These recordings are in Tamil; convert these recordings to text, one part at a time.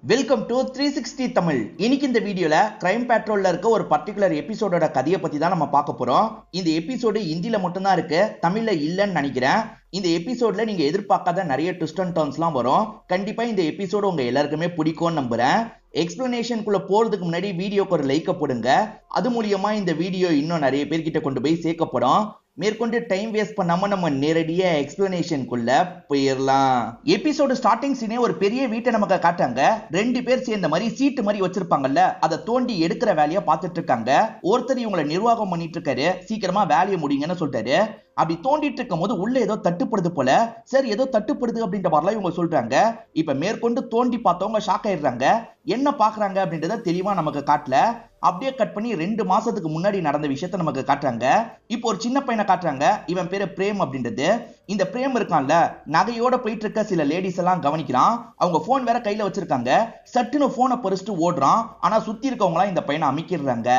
Welcome to 360 Tamil. இன்னைக்கு இந்த வீடியோல கிரைம் பேட்ரோல்ல இருக்க ஒரு பர்டிகுலர் எபிசோடோட கதையை பத்தி தான் நம்ம பார்க்க போறோம். இந்த எபிசோடு ஹிந்தில மட்டும் தான் இருக்கு, தமிழ்ல இல்லன்னு நினைக்கிறேன். இந்த எபிசோட்ல நீங்க எதிர்பார்க்காத நிறைய ட்விஸ்ட் அண்ட் டர்ன்ஸ்லாம் வரும். கண்டிப்பா இந்த எபிசோடு உங்க எல்லாருக்குமே பிடிக்கும்னு நம்புறேன். எக்ஸ்பிளனேஷனுக்குள்ள போறதுக்கு முன்னாடி வீடியோக்கு ஒரு லைக் போடுங்க. அது மூலியமா இந்த வீடியோ இன்னும் நிறைய பேர்கிட்ட கொண்டு போய் சேர்க்கப்படும். மேற்கொண்டு டைம் வேஸ்ட் பண்ணாம நம்ம நேரடியா எக்ஸ்பிளனேஷனுக்குள்ள போயிடலாம். எபிசோடு ஸ்டார்டிங் சீனே ஒரு பெரிய வீட்டை நமக்கு காட்டுறாங்க. ரெண்டு பேர் சேர்ந்த மாதிரி சீட்டு மாதிரி வச்சிருப்பாங்கல்ல, அதை தோண்டி எடுக்கிற வேலையை பார்த்துட்டு இருக்காங்க. ஒருத்தர் இவங்களை நிர்வாகம் பண்ணிட்டு இருக்காரு, சீக்கிரமா வேலையை முடிங்கன்னு சொல்லிட்டாரு. அப்படி தோண்டிட்டு இருக்கும் போது உள்ள ஏதோ தட்டுப்படுது போல. சரி, ஏதோ தட்டுப்படுது அப்படின்ற மாதிரிலாம் இவங்க சொல்றாங்க. இப்ப மேற்கொண்டு தோண்டி பார்த்தவங்க ஷாக் ஆயிடுறாங்க. என்ன பாக்குறாங்க அப்படின்றத தெளிவா நமக்கு காட்டல. அப்படியே கட் பண்ணி 2 மாசத்துக்கு முன்னாடி நடந்த விஷயத்த நமக்கு காட்டுறாங்க. இப்போ ஒரு சின்ன பையனை காட்டுறாங்க. இவன் பேரு பிரேம் அப்படின்றது. இந்த பிரேம் இருக்கான்ல, நகையோட போயிட்டு இருக்க சில லேடிஸ் எல்லாம் கவனிக்கிறான். அவங்க போன் வேற கையில வச்சிருக்காங்க. சட்டுன்னு போனை பறிச்சுட்டு ஓடுறான். ஆனா சுத்தி இருக்கவங்க எல்லாம் இந்த பையனை அமைக்கிறாங்க.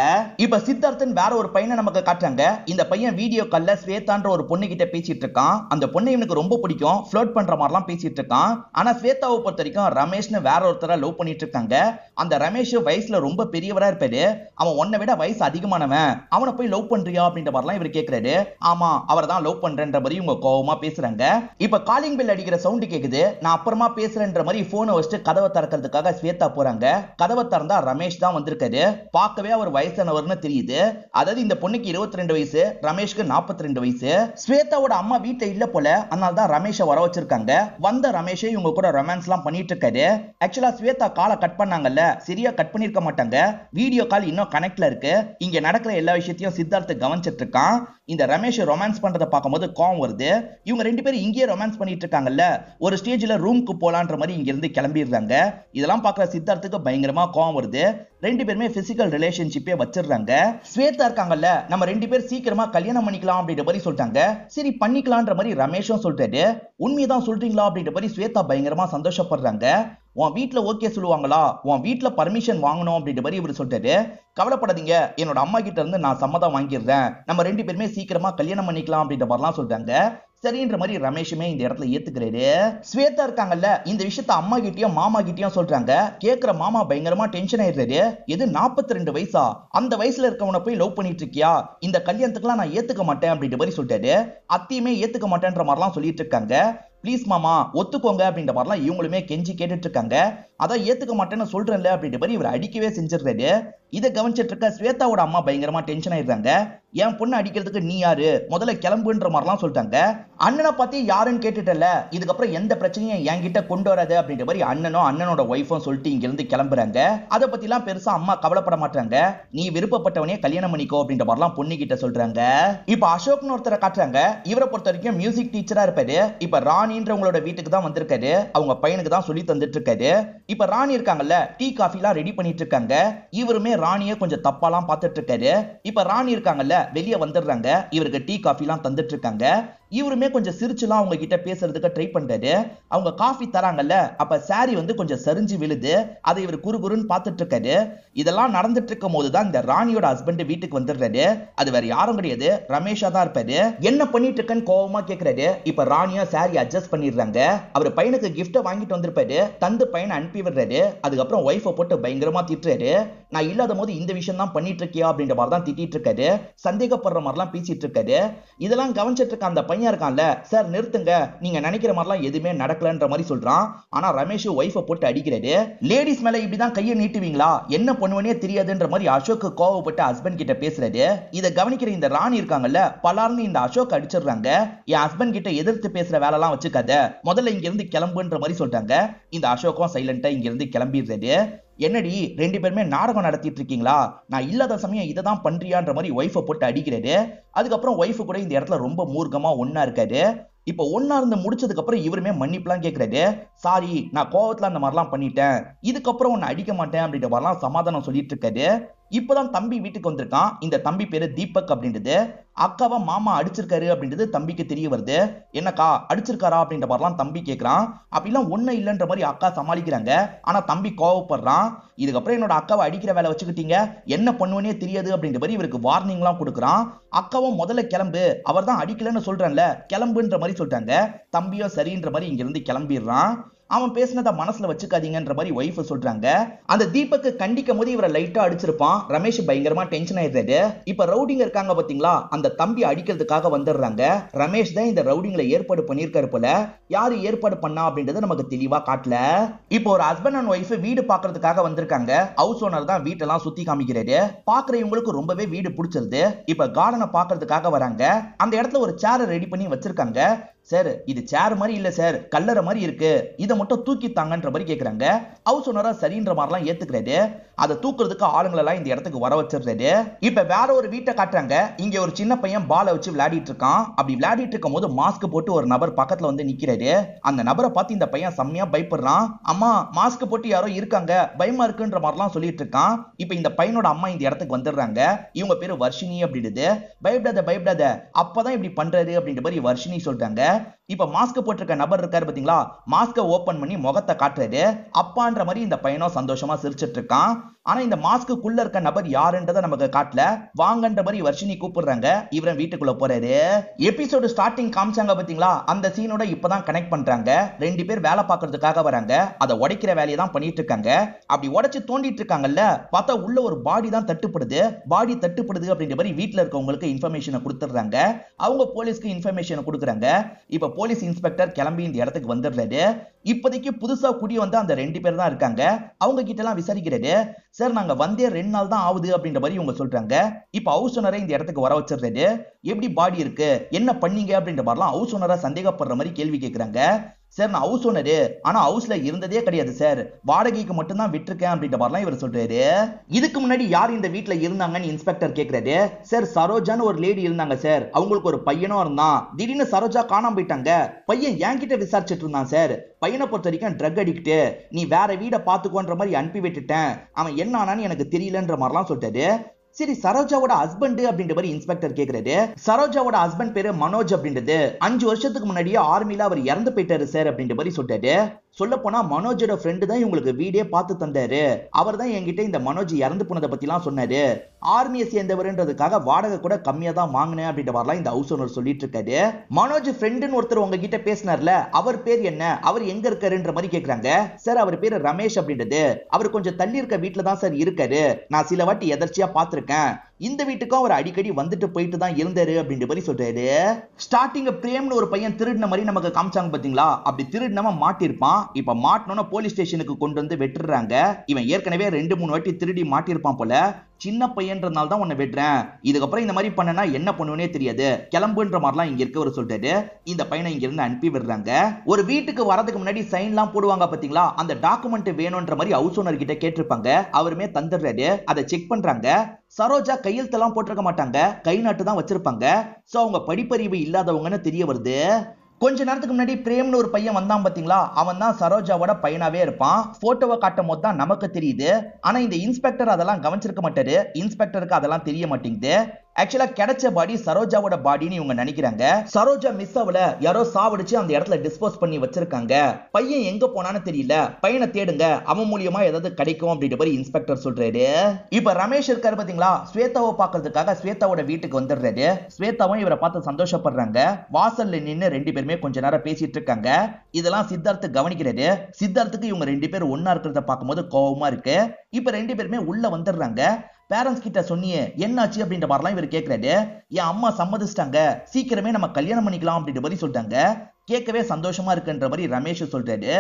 இப்ப சித்தார்த்தன் வேற ஒரு பையனை நமக்கு காட்டுறாங்க. இந்த பையன் வீடியோ கால்ல ஸ்வேதான்ற ஒரு பொண்ணு கிட்ட பேசிட்டு இருக்கான். அந்த பொண்ணு இவனுக்கு ரொம்ப பிடிக்கும், ஃப்ளர்ட் பண்ற மாதிரிலாம் பேசிட்டு இருக்கான். ஆனா ஸ்வேதாவை பொறுத்த வரைக்கும் ரமேஷ்னு வேற ஒருத்தரை லவ் பண்ணிட்டு இருக்காங்க. அந்த ரமேஷ் வயசுல ரொம்ப பெரியவரா இருப்பாரு. அவன் உன்னை விட வயசு அதிகமானவன், அவனை போய் லவ் பண்றியா அப்படின்ற மாதிரிலாம் இவர் கேட்கிறாரு. ஆமா, அவர் தான் லவ் பண்றன்ற மாதிரி இவங்க கோவமா பேசுறாங்க. இப்ப காலிங் பெல் அடிக்கிற சவுண்ட் கேக்குது. நான் அப்புறமா பேசுறேன்ற மாதிரி போனை வச்சுட்டு கதவை திறக்கிறதுக்காக ஸ்வேதா போறாங்க. கதவை திறந்தா ரமேஷ் தான் வந்திருக்காரு. பார்க்கவே அவர் வயசானவர்னு தெரியுது. அதாவது இந்த பொண்ணுக்கு 22 வயசு, ரமேஷ்க்கு 42 வயசு. ஸ்வேதாவோட அம்மா வீட்டுல இல்ல போல, அதனால தான் ரமேஷை வர வச்சிருக்காங்க. வந்த ரமேஷ் இவங்க கூட ரொமான்ஸ் எல்லாம் பண்ணிட்டு இருக்காரு. ஆக்சுவலா ஸ்வேதா காலை கட் பண்ணாங்கல்ல, சரியா கட் பண்ணிருக்க மாட்டாங்க. வீடியோ கால் இன்னும் கனெக்ட்ல இருக்கு. இங்க நடக்கிற எல்லா விஷயத்தையும் சித்தார்த்த கவனிச்சிட்டு இருக்கான். இந்த ரமேஷ் ரொமான்ஸ் பண்றத பார்க்கும்போது கோவம் வருது. இவங்க ரெண்டு பேரும் இங்கேயே ரொமான்ஸ் பண்ணிட்டு இருக்காங்கல்ல, ஒரு ஸ்டேஜ்ல ரூமுக்கு போலான்ற மாதிரி இங்க இருந்து கிளம்பிடுறாங்க. இதெல்லாம் பார்க்குற சித்தார்த்துக்கு பயங்கரமா கோவம் வருது. ரெண்டு பேருமே பிசிக்கல் ரிலேஷன்ஷிப்பே வச்சிடுறாங்க. ஸ்வேதா இருக்காங்கல்ல, நம்ம ரெண்டு பேர் சீக்கிரமா கல்யாணம் பண்ணிக்கலாம் அப்படின்ற மாதிரி சொல்லிட்டாங்க. சரி பண்ணிக்கலான்ற மாதிரி ரமேஷும் சொல்றாரு. உண்மையதான் சொல்றீங்களா அப்படின்ற மாதிரி ஸ்வேதா பயங்கரமா சந்தோஷப்படுறாங்க. உன் வீட்டுல ஓகே சொல்லுவாங்களா, உன் வீட்டுல பர்மிஷன் வாங்கணும் அப்படின்ற மாதிரி இவர் சொல்றாரு. கவலைப்படாதீங்க, என்னோட அம்மா கிட்ட இருந்து நான் சம்மதம் வாங்கிடுறேன், நம்ம ரெண்டு பேருமே சீக்கிரமா கல்யாணம் பண்ணிக்கலாம் அப்படின்ற மாதிரிலாம் சொல்றாங்க. சரின்ற மாதிரி ரமேஷுமே இந்த இடத்துல ஏத்துக்கிறாரு. ஸ்வேதா இருக்காங்கல்ல, இந்த விஷயத்த அம்மா கிட்டயும் மாமா கிட்டயும் சொல்றாங்க. கேக்குற மாமா பயங்கரமா டென்ஷன் ஆயிடுறாரு. எது 42 வயசா, அந்த வயசுல இருக்கவனை போய் லவ் பண்ணிட்டு இருக்கியா, இந்த கல்யாணத்துக்குலாம் நான் ஏத்துக்க மாட்டேன் அப்படின்ற மாதிரி சொல்லிட்டாரு. அத்தையுமே ஏத்துக்க மாட்டேன்ற மாதிரிலாம் சொல்லிட்டு இருக்காங்க. ப்ளீஸ் மாமா ஒத்துக்கோங்க அப்படின்ற மாதிரிலாம் இவங்களுமே கெஞ்சி கேட்டுட்டு இருக்காங்க. அதான் ஏத்துக்க மாட்டேன்னு சொல்றேன்ல அப்படின்ற மாதிரி இவர் அடிக்கவே செஞ்சிடுறாரு. இதை கவனிச்சிட்டு இருக்க ஸ்வேதாவோட அம்மா பயங்கரமா டென்ஷன் ஆயிடுறாங்க. என் பொண்ணு அடிக்கிறதுக்கு நீ யாரு, முதல்ல கிளம்புன்ற மாதிரிலாம் சொல்லிட்டாங்க. அண்ணனை பத்தி யாருன்னு கேட்டுட்டல, இதுக்கப்புறம் எந்த பிரச்சனையும் என்கிட்ட கொண்டு வராது அப்படின்ற மாதிரி அண்ணனும் அண்ணனோட ஒய்ஃபும் சொல்லிட்டு இங்க இருந்து கிளம்புறாங்க. அதை பத்தி எல்லாம் பெருசா அம்மா கவலைப்பட மாட்டாங்க. நீ விருப்பப்பட்டவனே கல்யாணம் பண்ணிக்கோ அப்படின்ற மாதிரிலாம் பொண்ணு கிட்ட சொல்றாங்க. இப்ப அசோக்னு ஒருத்தரை காட்டுறாங்க. இவரை பொறுத்த வரைக்கும் மியூசிக் டீச்சரா இருப்பாரு. இப்ப ராணின்றவங்களோட வீட்டுக்கு தான் வந்திருக்காரு. அவங்க பையனுக்கு தான் சொல்லி தந்துட்டு இருக்காரு. இப்ப ராணி இருக்காங்கல்ல, டீ காஃபி எல்லாம் ரெடி பண்ணிட்டு இருக்காங்க. இவருமே ராணியை கொஞ்சம் தப்பாலாம் பார்த்துட்டு இருக்காரு. இப்ப ராணி இருக்காங்கல்ல, வெளியே வந்துடுறாங்க. இவருக்கு டீ காஃபி எல்லாம் தந்துட்டு இருக்காங்க. இவருமே கொஞ்சம் சிரிச்சுலாம் அவங்க கிட்ட பேசுறதுக்கு ட்ரை பண்றாரு. அவங்க காஃபி தராங்கல்ல, அப்ப சாரி வந்து கொஞ்சம் சரிஞ்சு விழுது. அதை இவர் குறுகுறுன்னு பார்த்துட்டு இருக்காரு. இதெல்லாம் நடந்துட்டு இருக்கும் போதுதான் இந்த ராணியோட ஹஸ்பண்ட் வீட்டுக்கு வந்துடுறாரு. அது வேற யாரும் கிடையாது, ரமேஷா தான் இருப்பாரு. என்ன பண்ணிட்டு இருக்கன்னு கோவமா கேக்குறாரு. இப்ப ராணியா சாரி அட்ஜஸ்ட் பண்ணிடுறாங்க. அவர் பையனுக்கு கிஃப்ட் வாங்கிட்டு வந்திருப்பாரு, தந்து பையனை அனுப்பி விடுறாரு. அதுக்கப்புறம் ஒய்ஃபை போட்டு பயங்கரமா திட்டுறாரு. நான் இல்லாத போது இந்த விஷயம் தான் பண்ணிட்டு இருக்கியா அப்படின்ற மாதிரி தான் திட்டிட்டு இருக்காரு. சந்தேகப்படுற மாதிரிலாம் பேசிட்டு இருக்காரு. இதெல்லாம் கவனிச்சிட்டு இருக்க அந்த பையன் இருக்கான்ல, சார் நிறுத்துங்க, நீங்க நினைக்கிற மாதிரிலாம் எதுவுமே நடக்கலன்ற மாதிரி சொல்றான். ஆனா ரமேஷ் ஒய்ஃபை போட்டு அடிக்கிறாரு. லேடிஸ் மேல இப்படிதான் கையை நீட்டுவீங்களா, என்ன பண்ணுவனே தெரியாதுன்ற மாதிரி அசோக் கோவப்பட்டு ஹஸ்பண்ட் கிட்ட பேசுறாரு. இதை கவனிக்கிற இந்த ராணி இருக்காங்கல்ல, பலார்னு இந்த அசோக் அடிச்சிடுறாங்க. என் ஹஸ்பண்ட் கிட்ட எதிர்த்து பேசுற வேலை எல்லாம் வச்சுக்காத, முதல்ல இங்க இருந்து கிளம்புன்ற மாதிரி சொல்றாங்க. இந்த அசோக்கும் சைலண்டா இங்க இருந்து கிளம்பிடுறாரு. என்னடி ரெண்டு பேருமே நாடகம் நடத்திட்டு இருக்கீங்களா, நான் இல்லாத சமயம் இதை தான் பண்றியான்ற மாதிரி ஒய்ஃபை போட்டு அடிக்கிறாரு. அதுக்கப்புறம் ஒய்ஃபு கூட இந்த இடத்துல ரொம்ப மூர்க்கமா ஒன்னா இருக்காரு. இப்ப ஒன்னா இருந்து முடிச்சதுக்கு அப்புறம் இவருமே மன்னிப்புலாம் கேட்கிறாரு. சாரி, நான் கோவத்துல அந்த மாதிரிலாம் பண்ணிட்டேன், இதுக்கப்புறம் உன்னை அடிக்க மாட்டேன் அப்படின்ற மாதிரிலாம் சமாதானம் சொல்லிட்டு இருக்காரு. இப்பதான் தம்பி வீட்டுக்கு வந்திருக்கான். இந்த தம்பி பேரு தீபக் அப்படின்றது. அக்காவை மாமா அடிச்சிருக்காரு அப்படின்றது தம்பிக்கு தெரிய வருது. என்னக்கா அடிச்சிருக்காரா அப்படின்ற மாதிரிலாம் தம்பி கேட்கிறான். அப்படிலாம் ஒண்ணு இல்லைன்ற மாதிரி அக்கா சமாளிக்கிறாங்க. ஆனா தம்பி கோவப்படுறான். இதுக்கப்புறம் என்னோட அக்காவை அடிக்கிற வேலை வச்சுக்கிட்டீங்க, என்ன பண்ணுவனே தெரியாது அப்படின்ற மாதிரி இவருக்கு வார்னிங் எல்லாம் கொடுக்குறான். அக்காவும் முதல்ல கிளம்பு, அவர் தான் அடிக்கலன்னு சொல்றேன்ல, கிளம்புன்ற மாதிரி சொல்றாங்க. தம்பியோ சரின்ற மாதிரி இங்க இருந்து கிளம்பிடுறான். அவன் பேசினதை மனசுல வச்சுக்காதீங்கன்ற மாதிரி ஒய்ஃப் சொல்றாங்க. அந்த தீபக்கு கண்டிக்கும் போது இவரை லைட்டா அடிச்சிருப்பான். ரமேஷ் பயங்கரமா டென்ஷன் ஆயிடுறாரு. இப்ப ரவுடிங்க இருக்காங்க பாத்தீங்களா, அந்த தம்பி அடிக்கிறதுக்காக வந்துடுறாங்க. ரமேஷ் தான் இந்த ரவுடிங்களை ஏற்பாடு பண்ணிருக்காரு போல. யாரு ஏற்பாடு பண்ணா அப்படின்றது நமக்கு தெளிவா காட்டல. இப்போ ஒரு ஹஸ்பண்ட் அண்ட் ஒய்ஃப் வீடு பாக்குறதுக்காக வந்திருக்காங்க. ஹவுஸ் ஓனர் தான் வீட்டெல்லாம் சுத்தி காமிக்கிறாரு. பாக்குறவங்களுக்கு ரொம்பவே வீடு பிடிச்சிருது. இப்ப கார்டனை பாக்குறதுக்காக வராங்க. அந்த இடத்துல ஒரு சேரை ரெடி பண்ணி வச்சிருக்காங்க. சார், இது சேர் மாதிரி இல்ல சார், கல்லறை மாதிரி இருக்கு, இதை மட்டும் தூக்கி தாங்கன்ற மாதிரி கேக்குறாங்க. ஹவுஸ் ஓனரா சரின்ற மாதிரிலாம் ஏத்துக்கிறாரு. அதை தூக்குறதுக்கு ஆளுங்களெல்லாம் இந்த இடத்துக்கு வர வச்சிருக்காரு. இப்ப வேற ஒரு வீட்டை காட்டுறாங்க. இங்க ஒரு சின்ன பையன் பாலை வச்சு விளையாடிட்டு இருக்கான். அப்படி விளையாடிட்டு இருக்கும் போது மாஸ்க் போட்டு ஒரு நபர் பக்கத்துல வந்து நிக்கிறாரு. அந்த நபரை பார்த்து இந்த பையன் செம்மையா பயப்படுறான். அம்மா, மாஸ்க் போட்டு யாரோ இருக்காங்க, பயமா இருக்குன்ற மாதிரிலாம் சொல்லிட்டு இருக்கான். இப்ப இந்த பையனோட அம்மா இந்த இடத்துக்கு வந்துடுறாங்க. இவங்க பேரு வர்ஷினி அப்படின்றது. பயப்படாத பயப்படாத, அப்பதான் இப்படி பண்றாரு அப்படின்ற மாதிரி வர்ஷினி சொல்றாங்க. இப்ப மாஸ்க் போட்டிருக்க நபர் இருக்காரு பாத்தீங்களா, மாஸ்க ஓபன் பண்ணி முகத்தை காட்டுறாரு. அப்பான்ற மாதிரி இந்த பையனும் சந்தோஷமா சிரிச்சிட்டு இருக்கான். ஆனா இந்த மாஸ்க்குள்ள இருக்க நபர் யாருன்றதை நமக்கு காட்டல. வாங்கன்ற மாதிரி வர்ஷினி கூப்பிடுறாங்க. இவரன் வீட்டுக்குள்ள போறாரு. எபிசோடு ஸ்டார்டிங் காமிச்சாங்க பாத்தீங்களா, அந்த சீனோட இப்பதான் கனெக்ட் பண்றாங்க. ரெண்டு பேர் வேலை பார்க்கறதுக்காக வராங்க. அதை உடைக்கிற வேலையை தான் பண்ணிட்டு இருக்காங்க. அப்படி உடைச்சு தோண்டிட்டு இருக்காங்கல்ல, பார்த்தா உள்ள ஒரு பாடி தான் தட்டுப்படுது. பாடி தட்டுப்படுது அப்படின்ற மாதிரி வீட்டுல இருக்கவங்களுக்கு இன்ஃபர்மேஷனை கொடுத்துடுறாங்க. அவங்க போலீஸ்க்கு இன்ஃபர்மேஷன் கொடுக்குறாங்க. இப்ப போலீஸ் இன்ஸ்பெக்டர் கிளம்பி இந்த இடத்துக்கு வந்துடுறாரு. இப்போதைக்கு புதுசா குடி வந்து அந்த ரெண்டு பேர் தான் இருக்காங்க. அவங்க கிட்ட எல்லாம் விசாரிக்கிறாரு. சார், நாங்க வந்தே 2 நாள் தான் ஆகுது அப்படின்ற மாதிரி இவங்க சொல்றாங்க. இப்ப ஹவுஸ் ஓனரை இந்த இடத்துக்கு வர வச்சிடுறாரு. எப்படி பாடி இருக்கு, என்ன பண்ணீங்க அப்படின்ற மாதிரிலாம் ஹவுஸ் ஓனரா சந்தேகப்படுற மாதிரி கேள்வி கேட்கிறாங்க. சார், நான் ஹவுஸ் ஓனரு, ஆனா ஹவுஸ்ல இருந்ததே கிடையாது சார், வாடகைக்கு மட்டும் தான் விட்டுருக்கேன் அப்படின்ற மாதிரிலாம் இவர் சொல்றாரு. இதுக்கு முன்னாடி யார் இந்த வீட்டுல இருந்தாங்கன்னு இன்ஸ்பெக்டர் கேட்கிறாரு. சார், சரோஜான்னு ஒரு லேடி இருந்தாங்க சார், அவங்களுக்கு ஒரு பையனும் இருந்தான். திடீர்னு சரோஜா காணாம போயிட்டாங்க. பையன் என்கிட்ட விசாரிச்சுட்டு இருந்தான் சார். பையனை பொறுத்த வரைக்கும் ட்ரக் அடிக்ட், நீ வேற வீடை பாத்துக்கோன்ற மாதிரி அனுப்பி விட்டுட்டேன். அவன் என்ன ஆனான்னு எனக்கு தெரியலன்ற மாதிரிலாம் சொல்லிட்டாரு. சரி, சரோஜாவோட ஹஸ்பண்ட் அப்படின்ற மாதிரி இன்ஸ்பெக்டர் கேக்குறாரு. சரோஜாவோட ஹஸ்பண்ட் பேரு மனோஜ் அப்படின்றது. 5 வருஷத்துக்கு முன்னாடியே ஆர்மில அவர் இறந்து போயிட்டாரு சார் அப்படின்ற மாதிரி சொல்லிட்டாரு. சொல்ல போனா மனோஜோட ஃப்ரெண்டு தான் இவங்களுக்கு வீடே பார்த்து தந்தாரு. அவர் தான் என்கிட்ட இந்த மனோஜ் இறந்து போனதை பத்தி எல்லாம் சொன்னாரு. ஆர்மியை சேர்ந்தவர்ன்றதுக்காக வாடகை கூட கம்மியா தான் வாங்கினேன் அப்படின்ற மாதிரிலாம் இந்த ஹவுஸ் ஓனர் சொல்லிட்டு இருக்காரு. மனோஜ் ஃப்ரெண்டுன்னு ஒருத்தர் உங்ககிட்ட பேசினார்ல, அவர் பேர் என்ன, அவர் எங்க இருக்காருன்ற மாதிரி கேக்குறாங்க. சார், அவர் பேரு ரமேஷ் அப்படின்றது. அவர் கொஞ்சம் தள்ளி இருக்க வீட்டுல தான் சார் இருக்காரு. நான் சில வாட்டி எதர்ச்சியா பார்த்திருக்கேன். இந்த வீட்டுக்கும் அவர் அடிக்கடி வந்துட்டு போயிட்டு தான் இருந்தாரு அப்படின்ற மாதிரி சொல்றாரு. ஸ்டார்டிங் பிரேம்னு ஒரு பையன் திருடின மாதிரி நமக்கு காமிச்சாங்க பாத்தீங்களா, அப்படி திருடினவன் மாட்டிருப்பான். இப்ப மாட்டணும்னா போலீஸ் ஸ்டேஷனுக்கு கொண்டு வந்து வெட்டுறாங்க. இவன் ஏற்கனவே 2-3 வாட்டி திருடி மாட்டிருப்பான் போல. சின்ன பையன்றதுனால தான் உன்னை வெட்டுறேன், இதுக்கப்புறம் இந்த மாதிரி பண்ணனா என்ன பண்ணுவனே தெரியாது, கிளம்புன்ற மாதிரிலாம் இங்க இருக்கவர் சொல்றாரு. இந்த பையனை இங்க இருந்து அனுப்பி விடுறாங்க. ஒரு வீட்டுக்கு வரதுக்கு முன்னாடி சைன் எல்லாம் போடுவாங்க பாத்தீங்களா, அந்த டாக்குமெண்ட் வேணும்ன்ற மாதிரி ஹவுஸ் ஓனர் கிட்ட கேட்டிருப்பாங்க. அவருமே தந்துடுறாரு. அதை செக் பண்றாங்க. சரோஜா கையெழுத்தெல்லாம் போட்டிருக்க மாட்டாங்க, கை நாட்டு தான் வச்சிருப்பாங்க. சோ அவங்க படிப்பறிவு இல்லாதவங்கன்னு தெரிய வருது. கொஞ்ச நேரத்துக்கு முன்னாடி பிரேம்னு ஒரு பையன் வந்தான் பாத்தீங்களா, அவன் தான் சரோஜாவோட பையனாவே இருப்பான். போட்டோவை காட்டும் போது தான் நமக்கு தெரியுது. ஆனா இந்த இன்ஸ்பெக்டர் அதெல்லாம் கவனிச்சிருக்க மாட்டாரு. இன்ஸ்பெக்டருக்கு அதெல்லாம் தெரிய மாட்டேங்குது. ஆக்சுவலா கிடைச்ச பாடி சரோஜாவோட பாடின்னு இவங்க நினைக்கிறாங்க. சரோஜா மிஸ் ஆகல, யாரோ சாவடிச்சு அந்த இடத்துல டிஸ்போஸ் பண்ணி வச்சிருக்காங்க. பையன் எங்க போனான்னு தெரியல, பையனை தேடுங்க, அவன் மூலியமா ஏதாவது கிடைக்கும் அப்படின்ற மாதிரி இன்ஸ்பெக்டர் சொல்றாரு. இப்ப ரமேஷ் இருக்காரு பாத்தீங்களா, ஸ்வேதாவை பாக்குறதுக்காக ஸ்வேதாவோட வீட்டுக்கு வந்துடுறாரு. ஸ்வேதாவும் இவரை பார்த்து சந்தோஷப்படுறாங்க. வாசல்ல நின்னு ரெண்டு பேருமே கொஞ்ச நேரம் பேசிட்டு இருக்காங்க. இதெல்லாம் சித்தார்த்து கவனிக்கிறாரு. சித்தார்த்துக்கு இவங்க 2 பேரும் ஒன்னா இருக்கிறத பார்க்கும்போது கோவமா இருக்கு. இப்ப 2 பேருமே உள்ள வந்துடுறாங்க. பேரண்ட்ஸ் கிட்ட சொன்னியே என்னாச்சு அப்படின்ற மாதிரிலாம் இவர் கேட்கிறாரு. என் அம்மா சம்மதிச்சிட்டாங்க, சீக்கிரமே நம்ம கல்யாணம் பண்ணிக்கலாம் அப்படின்ற மாதிரி சொல்லிட்டாங்க. கேட்கவே சந்தோஷமா இருக்குன்ற மாதிரி ரமேஷ் சொல்றாரு.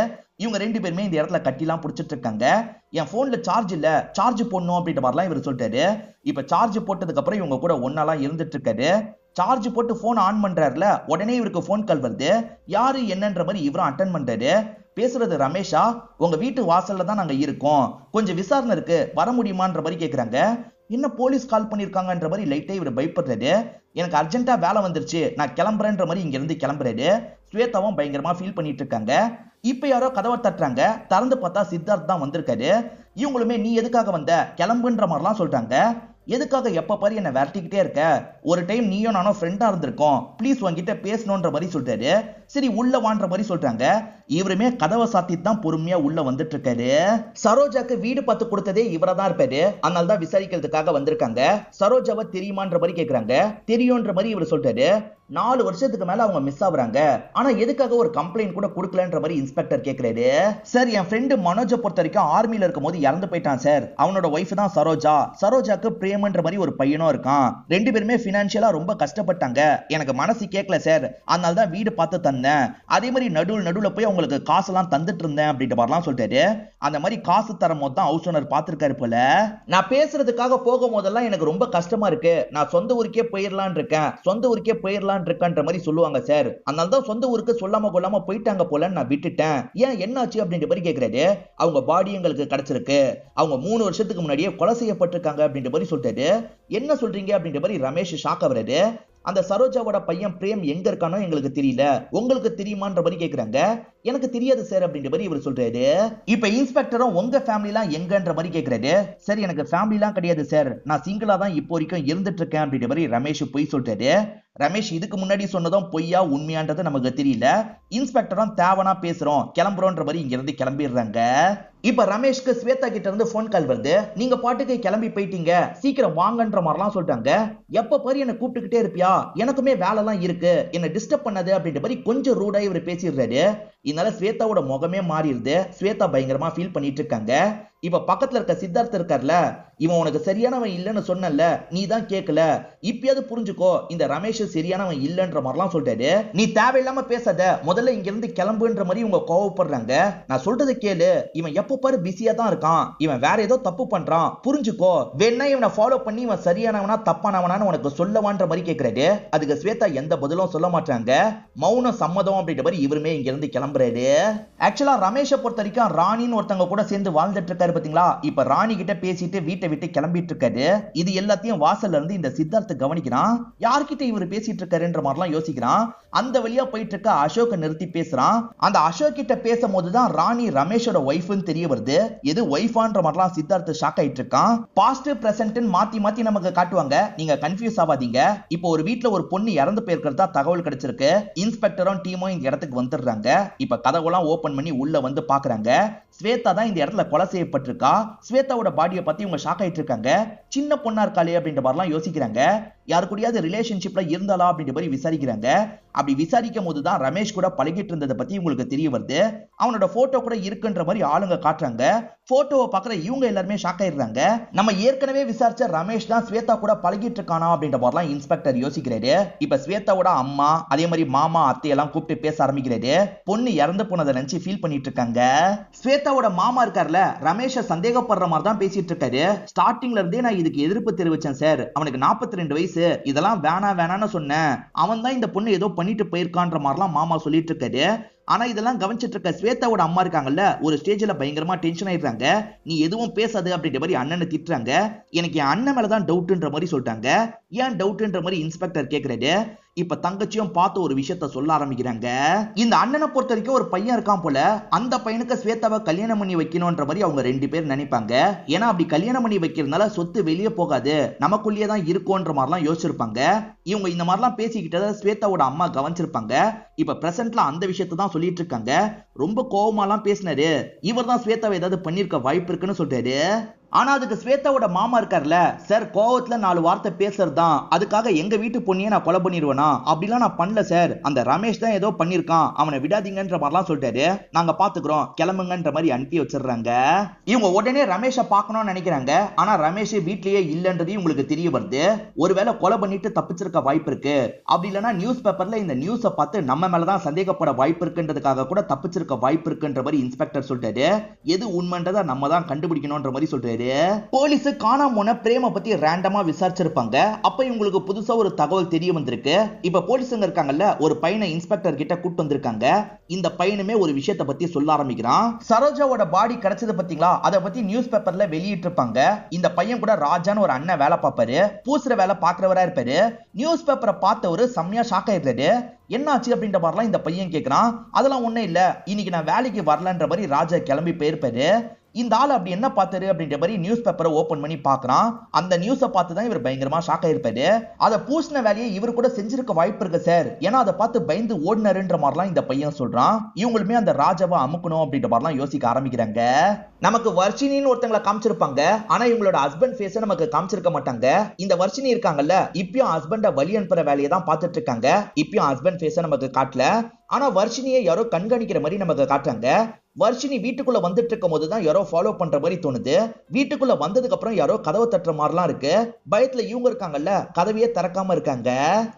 இவங்க 2 பேருமே இந்த இடத்துல கட்டிலாம் பிடிச்சிட்டு இருக்காங்க. என் போன்ல சார்ஜ் இல்ல, சார்ஜ் போடணும் அப்படின்ற மாதிரிலாம் இவர் சொல்றாரு. இப்ப சார்ஜ் போட்டதுக்கு அப்புறம் இவங்க கூட ஒன்னாலாம் இருந்துட்டு இருக்காரு. சார்ஜ் போட்டு போன் ஆன் பண்றாருல, உடனே இவருக்கு போன் கால் வருது. யாரு என்னன்ற மாதிரி இவரும் அட்டன் பண்றாரு. பேசுறது ரமேஷா, உங்க வீட்டு வாசல்ல தான் நாங்க இருக்கோம், கொஞ்சம் விசாரணை இருக்கு, வர முடியுமான்ற மாதிரி கேக்குறாங்க. என்ன போலீஸ் கால் பண்ணிருக்காங்கன்ற மாதிரி லைட்டா இவர் பயப்படுறாரு. எனக்கு அர்ஜென்ட்டா வேலை வந்துருச்சு, நான் கிளம்புறேன்ற மாதிரி இங்க இருந்து கிளம்புறாரு. ஸ்வேதாவும் பயங்கரமா ஃபீல் பண்ணிட்டு இருக்காங்க. இப்ப யாரோ கதவை தட்டுறாங்க. திறந்து பார்த்தா சித்தார்த் தான் வந்திருக்காரு. இவங்களுமே நீ எதுக்காக வந்த, கிளம்புன்ற மாதிரிலாம் சொல்றாங்க. எதுக்காக எப்ப பாரு என்ன விரட்டிக்கிட்டே இருக்க, ஒரு டைம் நீயும் நானும் ஃப்ரெண்டா இருந்திருக்கோம், ப்ளீஸ் உன்கிட்ட பேசணும்ன்ற மாதிரி சொல்றாரு. சரி உள்ள வான்ற மாதிரி சொல்றாங்க. இவருமே கதவை சாத்திட்டு தான் பொறுமையா உள்ள வந்துட்டு இருக்காரு. சரோஜாக்கு வீடு பார்த்து கொடுத்ததே இவரா தான் இருப்பாரு, அதனால தான் விசாரிக்கிறதுக்காக வந்திருக்காங்க. சரோஜாவை தெரியுமான்ற மாதிரி கேக்குறாங்க. தெரியும்ன்ற மாதிரி இவர் சொல்றாரு. 4 வருஷத்துக்கு மேல அவங்க மிஸ் ஆகுறாங்க. ஆனா எதுக்காக ஒரு கம்ப்ளைண்ட் கூட கொடுக்கலன்ற மாதிரி இன்ஸ்பெக்டர் கேக்குறாரு. சார், என் ஃப்ரெண்டு மனோஜை பொறுத்த வரைக்கும் ஆர்மில இருக்கும்போது இறந்து போயிட்டான் சார். அவனோட ஒய்ஃப் தான் சரோஜா. சரோஜாக்கு பிரேமன்ற மாதிரி ஒரு பையனும் இருக்கான். 2 பேருமே பினான்சியலா ரொம்ப கஷ்டப்பட்டாங்க. எனக்கு மனசு கேட்கல சார், அதனால தான் வீடு பார்த்து தந்தேன். அதே மாதிரி நடுவுல போய் அவங்களுக்கு காசெல்லாம் தந்துட்டு இருந்தேன் அப்படின்ற மாதிரிலாம் சொல்லிட்டாரு. அந்த மாதிரி காசு தரும் போது தான் ஹவுஸ் ஓனர் பார்த்திருக்காரு போல. நான் பேசுறதுக்காக போகும்போதெல்லாம் எனக்கு ரொம்ப கஷ்டமா இருக்கு, நான் சொந்த ஊருக்கே போயிடலான் இருக்கேன், சொந்த ஊருக்கே போயிடலான் இருக்கன்ற மாதிரி சொல்லுவாங்க சார். அதனால தான் சொந்த ஊருக்கு சொல்லாம கொள்ளாம போயிட்டாங்க போல, நான் விட்டுட்டேன். ஏன் என்னாச்சு அப்படின்ற மாதிரி கேக்குறாரு. அவங்க பாடி எங்களுக்கு கிடைச்சிருக்கு, அவங்க 3 வருஷத்துக்கு முன்னாடியே கொலை செய்யப்பட்டிருக்காங்க அப்படின்ற மாதிரி சொல்லிட்டாரு. என்ன சொல்றீங்க அப்படின்ற மாதிரி ரமேஷ் ஷாக் ஆகுறாரு. அந்த சரோஜாவோட பையன் பிரேம் எங்க இருக்கானோ எங்களுக்கு தெரியல, உங்களுக்கு தெரியுமான்ற மாதிரி கேக்குறாங்க. எனக்கு தெரியாது சார் அப்படின்ற மாதிரி இவர் சொல்றாரு. இப்ப இன்ஸ்பெக்டரும் உங்க ஃபேமிலிலாம் எங்கன்ற மாதிரி கேக்குறாரு. சரி, எனக்கு ஃபேமிலிலாம் கிடையாது சார், நான் சிங்கிளா தான் இப்போ வரைக்கும் இருந்துட்டு இருக்கேன் அப்படின்ற மாதிரி ரமேஷ் பொய் சொல்றாரு. ரமேஷ் இதுக்கு முன்னாடி சொன்னதும் பொய்யா உண்மையான்றது நமக்கு தெரியல. இன்ஸ்பெக்டரும் தேவனா பேசுறோம் கிளம்புறோன்ற மாதிரி இங்க இருந்து கிளம்பிடுறாங்க. இப்ப ரமேஷ்க்கு ஸ்வேதா கிட்ட இருந்து போன் கால் வருது. நீங்க பாட்டுக்கு கிளம்பி போயிட்டீங்க, சீக்கிரம் வாங்கன்ற மாதிரிலாம் சொல்றாங்க. எப்ப பாரு என்ன கூப்பிட்டுக்கிட்டே இருப்பியா, எனக்குமே வேலை எல்லாம் இருக்கு, என்ன டிஸ்டர்ப் பண்ணாது அப்படின்ற மாதிரி கொஞ்சம் ரூடா இவர் பேசிடுறாரு. இதனால ஸ்வேதாவோட முகமே மாறிடுது. ஸ்வேதா பயங்கரமா ஃபீல் பண்ணிட்டு இருக்காங்க. இப்ப பக்கத்துல இருக்க சித்தார்த் இருக்கார்ல, இவன் உனக்கு சரியானவன் இல்லன்னு சொன்னல, நீ தான் கேட்கல, இப்பயாவது புரிஞ்சுக்கோ, இந்த ரமேஷ் சரியானவன் இல்லன்ற மாதிரிலாம் சொல்லிட்டாரு. நீ தேவையில்லாம பேசாத, முதல்ல இங்க இருந்து கிளம்புன்ற மாதிரி இவங்க கோவப்படுறாங்க. நான் சொல்றதை கேளு, இவன் எப்ப பாரு பிஸியா தான் இருக்கான், இவன் வேற ஏதோ தப்பு பண்றான், புரிஞ்சுக்கோ, வேணா இவனை ஃபாலோ பண்ணி இவன் சரியானவனா தப்பானவனான்னு உனக்கு சொல்லவான்ற மாதிரி கேட்கிறாரு. அதுக்கு ஸ்வேதா எந்த பதிலும் சொல்ல மாட்டாங்க. மௌனம் சம்மதம் அப்படின்ற மாதிரி இவருமே இங்க இருந்து கிளம்புறாரு. ஆக்சுவலா ரமேஷை பொறுத்த வரைக்கும் ராணின்னு ஒருத்தவங்க கூட சேர்ந்து வாழ்ந்துட்டு இருக்காரு பாத்தீங்களா. இப்ப ராணி கிட்ட பேசிட்டு வீட்டை விட்டு கிளம்பிட்டு இருக்காரு. இது எல்லாத்தையும் வாசல்ல இருந்து இந்த சித்தார்த் கவனிக்கிறான். யார்கிட்ட இவர் பேசிட்டு இருக்காருன்ற மாதிரிலாம் யோசிக்கிறான். அந்த வழியா போயிட்டு இருக்க அசோக் நிறுத்தி பேசுறான். அந்த அசோக் கிட்ட பேசும்போதுதான் ராணி ரமேஷோட ஒய்ஃப்னு தெரிய வருது. எது ஒய்ஃபான்ற மாதிரிலாம் சித்தார்த் ஷாக் ஆயிட்டு இருக்கான். பாஸ்ட் பிரசன்ட் மாத்தி மாத்தி நமக்கு காட்டுவாங்க, நீங்க கன்ஃபியூஸ் ஆகாதீங்க. இப்போ ஒரு வீட்டுல ஒரு பொண்ணு இறந்து போயிருக்கிறதா தகவல் கிடைச்சிருக்கு. இன்ஸ்பெக்டரும் டீமும் இந்த இடத்துக்கு வந்துடுறாங்க. இப்ப கதவுலாம் ஓபன் பண்ணி உள்ள வந்து பாக்குறாங்க. ஸ்வேதா தான் இந்த இடத்துல கொலை செய்யப்பட்டிருக்கா. ஸ்வேதாவோட பாடியை பத்தி இவங்க ஷாக் ஆயிட்டு இருக்காங்க. சின்ன பொண்ணா இருக்காளே அப்படின்ற மாதிரிலாம் யோசிக்கிறாங்க. யாரு கூடயாவது ரிலேஷன்ஷிப்ல இருந்தாளா அப்படின்ற மாதிரி விசாரிக்கிறாங்க. அப்படி விசாரிக்கும் போதுதான் ரமேஷ் கூட பழகிட்டு இருந்ததை பத்தி உங்களுக்கு தெரிய வருது. அவனோட போட்டோ கூட இருக்குன்ற மாதிரி ஆளுங்க காட்டுறாங்க. போட்டோவை பாக்குற இவங்க எல்லாருமே ஷாக் ஆயிடுறாங்க. நம்ம ஏற்கனவே விசாரிச்ச ரமேஷ் தான் ஸ்வேதா கூட பழகிட்டு இருக்கானா அப்படின்ற மாதிரிலாம் இன்ஸ்பெக்டர் யோசிக்கிறாரு. இப்ப ஸ்வேதாவோட அம்மா, அதே மாதிரி மாமா, அத்தையெல்லாம் கூப்பிட்டு பேச ஆரம்பிக்கிறாரு. பொண்ணு இறந்து போனதை நினைச்சு ஃபீல் பண்ணிட்டு இருக்காங்க. ஸ்வேதாவோட மாமா இருக்கார்ல, ரமேஷ சந்தேகப்படுற மாதிரி தான் பேசிட்டு இருக்காரு. ஸ்டார்டிங்ல இருந்தே நான் இதுக்கு எதிர்ப்பு தெரிவிச்சேன் சார், அவனுக்கு 42 வயசு, இதெல்லாம் வேணான்னு சொன்னேன், அவன் தான் இந்த பொண்ணு ஏதோ பண்ணிட்டு போயிருக்கான்ற மாதிரிலாம் மாமா சொல்லிட்டு இருக்காரு. ஆனா இதெல்லாம் கவனிச்சிட்டு இருக்க ஸ்வேதாவோட அம்மா இருக்காங்கல்ல, ஒரு ஸ்டேஜ்ல பயங்கரமா டென்ஷன் ஆயிடுறாங்க. நீ எதுவும் பேசாது அப்படின்ற மாதிரி அண்ணனை திட்டுறாங்க. எனக்கு என் அண்ணன் மேலதான் டவுட்ன்ற மாதிரி சொல்லிட்டாங்க. ஏன் டவுட்ன்ற மாதிரி இன்ஸ்பெக்டர் கேக்குறாரு. இப்ப தங்கச்சியும் பார்த்து ஒரு விஷயத்த சொல்ல ஆரம்பிக்கிறாங்க. இந்த அண்ணனை பொறுத்த வரைக்கும் ஒரு பையன் இருக்கான் போல, அந்த பையனுக்கு ஸ்வேதாவை கல்யாணம் பண்ணி வைக்கணும்ன்ற மாதிரி அவங்க 2 பேர் நினைப்பாங்க. ஏன்னா அப்படி கல்யாணம் பண்ணி வைக்கிறதுனால சொத்து வெளியே போகாது, நமக்குள்ளேயே தான் இருக்கும்ன்ற மாதிரிலாம் யோசிச்சிருப்பாங்க. இவங்க இந்த மாதிரிலாம் பேசிக்கிட்டத ஸ்வேதாவோட அம்மா கவனிச்சிருப்பாங்க. இப்ப பிரசன்ட்ல அந்த விஷயத்த தான் சொல்லிட்டு இருக்காங்க. ரொம்ப கோவமாலாம் பேசினாரு. இவர் தான் ஸ்வேதாவை ஏதாவது பண்ணிருக்க வாய்ப்பு இருக்குன்னு சொல்றாரு. ஆனா அதுக்கு ஸ்வேதாவோட மாமா இருக்கார்ல, சார் கோவத்துல 4 வார்த்தை பேசுறதுதான், அதுக்காக எங்க வீட்டு பொண்ணியை நான் கொலை பண்ணிடுவேனா, அப்படிலாம் நான் பண்ணல சார், அந்த ரமேஷ் தான் ஏதோ பண்ணிருக்கான், அவனை விடாதீங்கன்ற மாதிரிலாம் சொல்லிட்டாரு. நாங்க பாத்துக்கிறோம், கிளம்புங்கன்ற மாதிரி அனுப்பி வச்சிடுறாங்க. இவங்க உடனே ரமேஷை பார்க்கணும்னு நினைக்கிறாங்க. ஆனா ரமேஷ் வீட்லயே இல்லன்றதையும் உங்களுக்கு தெரிய வருது. ஒருவேளை கொலை பண்ணிட்டு தப்பிச்சிருக்க வாய்ப்பு இருக்கு, அப்படி இல்லைன்னா நியூஸ் பேப்பர்ல இந்த நியூஸை பார்த்து நம்ம மேலதான் சந்தேகப்பட வாய்ப்பு இருக்குன்றதுக்காக கூட தப்பிச்சிருக்க வாய்ப்பு இருக்குன்ற மாதிரி இன்ஸ்பெக்டர் சொல்லிட்டாரு. எது உண்மைன்றதை நம்ம தான் கண்டுபிடிக்கணும்ன்ற மாதிரி சொல்றாரு. போலீஸ் காணாம போன பிரேம பத்தி ரேண்டமா விசாரிச்சிருப்பாங்க. அப்ப இவங்களுக்கு புதுசா ஒரு தகவல் தெரிய வந்திருக்கு. இப்ப போலீஸுங்க இருக்காங்கல்ல, ஒரு பையனை இன்ஸ்பெக்டர் கிட்ட கூட்டு வந்திருக்காங்க. இந்த பையனுமே ஒரு விஷயத்தை பத்தி சொல்ல ஆரம்பிக்கிறான். சரோஜாவோட பாடி கிடைச்சது பாத்தீங்களா, அதை பத்தி நியூஸ் பேப்பர்ல வெளியிட்டு இருப்பாங்க. இந்த பையன் கூட ராஜான்னு ஒரு அண்ணன் வேலை பார்ப்பாரு, பூசுற வேலை பாக்குறவரா இருப்பாரு. நியூஸ் பேப்பரை பார்த்த ஒரு செம்மையா ஷாக் ஆயிடுறாரு. என்னாச்சு அப்படின்ற மாதிரிலாம் இந்த பையன் கேட்கிறான். அதெல்லாம் ஒண்ணும் இல்ல, இன்னைக்கு நான் வேலைக்கு வரலன்ற மாதிரி ராஜா கிளம்பி போயிருப்பாரு. இந்த ஆள் அப்படி என்ன பார்த்தாரு அப்படின்ற மாதிரி நியூஸ் பேப்பரை ஓபன் பண்ணி பார்க்கறான். அந்த நியூஸை பார்த்து தான் இவர் பயங்கரமா ஷாக் ஆயிருப்பாரு. அதை பூசின வேலையை இவர் கூட செஞ்சிருக்க வாய்ப்பு இருக்கு சார், ஏன்னா அதை பார்த்து பயந்து ஓடினாருன்ற மாதிரிலாம் இந்த பையன் சொல்றான். இவங்களுமே அந்த ராஜாவை அமுக்கணும் அப்படின்ற மாதிரிலாம் யோசிக்க ஆரம்பிக்கிறாங்க. நமக்கு வர்ஷினின்னு ஒருத்தங்களை காமிச்சிருப்பாங்க, ஆனா இவங்களோட ஹஸ்பண்ட் ஃபேஸை நமக்கு காமிச்சிருக்க மாட்டாங்க. இந்த வர்ஷினி இருக்காங்கல்ல, இப்பயும் ஹஸ்பண்ட வழி அனுப்புற வேலையை தான் பார்த்துட்டு இருக்காங்க. இப்பயும் ஹஸ்பண்ட் ஃபேஸை நமக்கு காட்டல, ஆனா வர்ஷினியை யாரோ கண்காணிக்கிற மாதிரி நமக்கு காட்டுறாங்க. வர்ஷினி வீட்டுக்குள்ள வந்துட்டு இருக்கும் போதுதான் யாரோ ஃபாலோ பண்ற மாதிரி தோணுது. வீட்டுக்குள்ள வந்ததுக்கு அப்புறம் யாரோ கதவை தட்டுற மாதிரிலாம் இருக்கு. பயத்துல இவங்க இருக்காங்கல்ல, கதவையே திறக்காம இருக்காங்க.